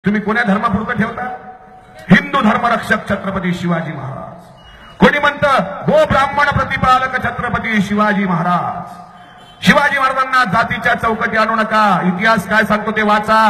तुम्ही कोण्या धर्मापुरतं ठेवता? हिंदू धर्मरक्षक छत्रपती शिवाजी महाराज. कोणी म्हणतं गो ब्राह्मण प्रतिपालक छत्रपती शिवाजी महाराज. शिवाजी महाराजांना जातीच्या चौकटी आणू नका. इतिहास काय सांगतो ते वाचा.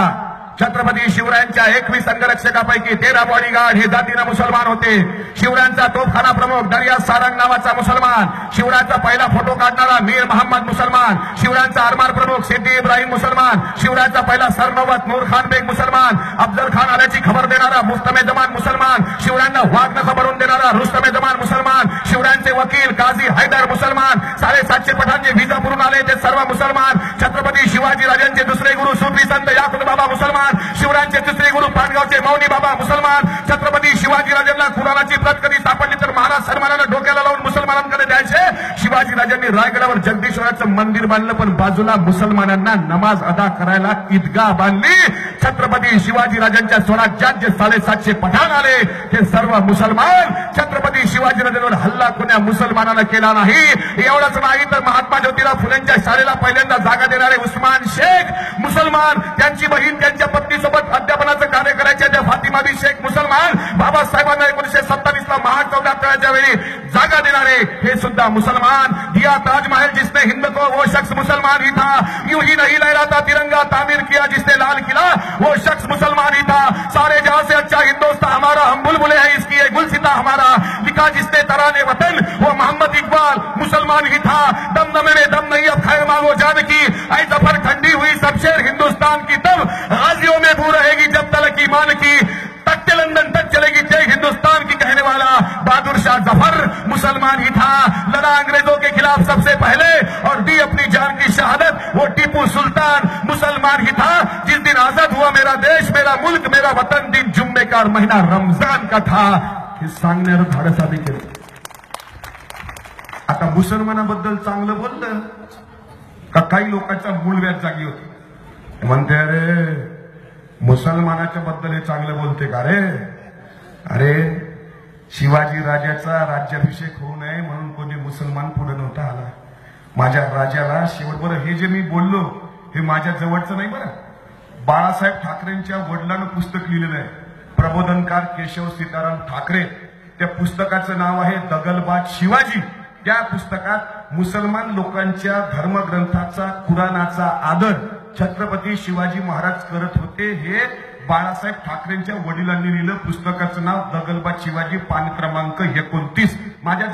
छत्रपती शिवरायांच्या 21 अंगरक्षकापैकी 13 बॉडीगार्ड हे जातीनं मुसलमान होते. शिवरायांचा तोफखाना प्रमुख दरिया सारंग नावाचा मुसलमान. शिवरायांचा पहिला फोटो काढणारा मीर मोहम्मद मुसलमान. शिवरायांचा आरमार प्रमुख सिद्दी इब्राहिम मुसलमान. शिवरायांचा पहिला सरनौबत नूर खान बेग मुसलमान. अफजल खान आल्याची खबर देणारा मुस्तमे जमान मुसलमान. शिवरायांना वाघ नख भरून देणारा रुस्तमे जमान मुसलमान. शिवरायांचे वकील काझी हैदर मुसलमान. 750 पठाण जे विजापूरून आले ते सर्व मुसलमान. छत्रपती शिवाजी राजांचे दुसरे गुरु सूफी संत याकुब बाबा मुसलमान. शिवरायांचे तिसरे गुरु पाटगावचे मौनी बाबा मुसलमान. छत्रपती शिवाजी राजांना कुराणाची प्रत कधी सापडली तर महाराज सन्मानानं डोक्याला लावून मुसलमानांकडे द्यायचे. शिवाजी राजांनी रायगडावर जगदीश्वराचं मंदिर बांधलं पण बाजूला मुसलमानांना नमाज अदा करायला ईदगाह बांधली. छत्रपती शिवाजी राजांच्या स्वराज्यात जे 750 पठाण आले ते सर्व मुसलमान. छत्रपती शिवाजी राजांवर हल्ला कोण्या मुसलमानानं केला नाही. एवढंच नाही तर महात्मा ज्योतिराव फुलेंच्या शाळेला पहिल्यांदा जागा देणारे उस्मान शेख मुसलमान. त्यांची बहीण त्यांच्या पत्नीसोबत अध्यापनाचं कार्य करायचे त्या फातिमाबी शेख मुसलमान. बाबासाहेबांना 1927 ला महाचौदाच्या वेळी जागा देणारे हे सुद्धा मुसलमान. दिया ताजमहल जिसने हिंद को वो शख्स मुसलमान ही था. यूं ही नहीं लहराता तिरंगा तामीर किया जिसने लाल किला वो शख्स मुसलमान ही था. सारे जहां से अच्छा हिंदुस्तान हमारा हम बुलबुले हैं इसकी ये गुलसिता हमारा. लिखा जिसने तराने वतन वो मोहम्मद इकबाल मुसलमान ही था. दमदमे में दम नहीं अब खैर मांगो जान की. ऐ जफर ठंडी हुई सब शेर हिंदुस्तान की तब गाजियों में बू रहेगी जब तलक ईमान की. तख्ते लंदन तक चलेगी जय हिंदुस्तान की कहने वाला बहादुर शाह जफर मुसलमान ही था. लड़ा अंग्रेजों के खिलाफ सबसे पहले और दी अपनी जान की शहादत वो टीपू सुल्तान मुसलमान ही था. जिस दिन आजाद हुआ मेरा देश मेरा मुल्क मेरा वतन दिन जुम्मे का महीना रमजान का था. हे सांगण्याचं धाडस आम्ही केलं. आता मुसलमानाबद्दल चांगलं बोललं का काही लोकांचा मूळ व्याज जागी होती. म्हणते अरे मुसलमानाच्या बद्दल हे चांगलं बोलते का रे. अरे शिवाजी राजाचा राज्याभिषेक होऊ नये म्हणून कोणी मुसलमान पुढे नव्हता आला. माझ्या राजाला शेवट बरं हे जे मी बोललो हे माझ्या जवळचं नाही बरं. बाळासाहेब ठाकरेंच्या वडिलांनं पुस्तक लिहिलेलं आहे. प्रबोधनकार केशव सीताराम ठाकरे. त्या पुस्तकाचं नाव आहे दगलबाज शिवाजी. त्या पुस्तकात मुसलमान लोकांच्या धर्मग्रंथाचा कुराणाचा आदर छत्रपती शिवाजी महाराज करत होते हे बाळासाहेब ठाकरेंच्या वडिलांनी लिहिलं. पुस्तकाचं नाव दगलबाज शिवाजी पान क्रमांक 29. माझ्या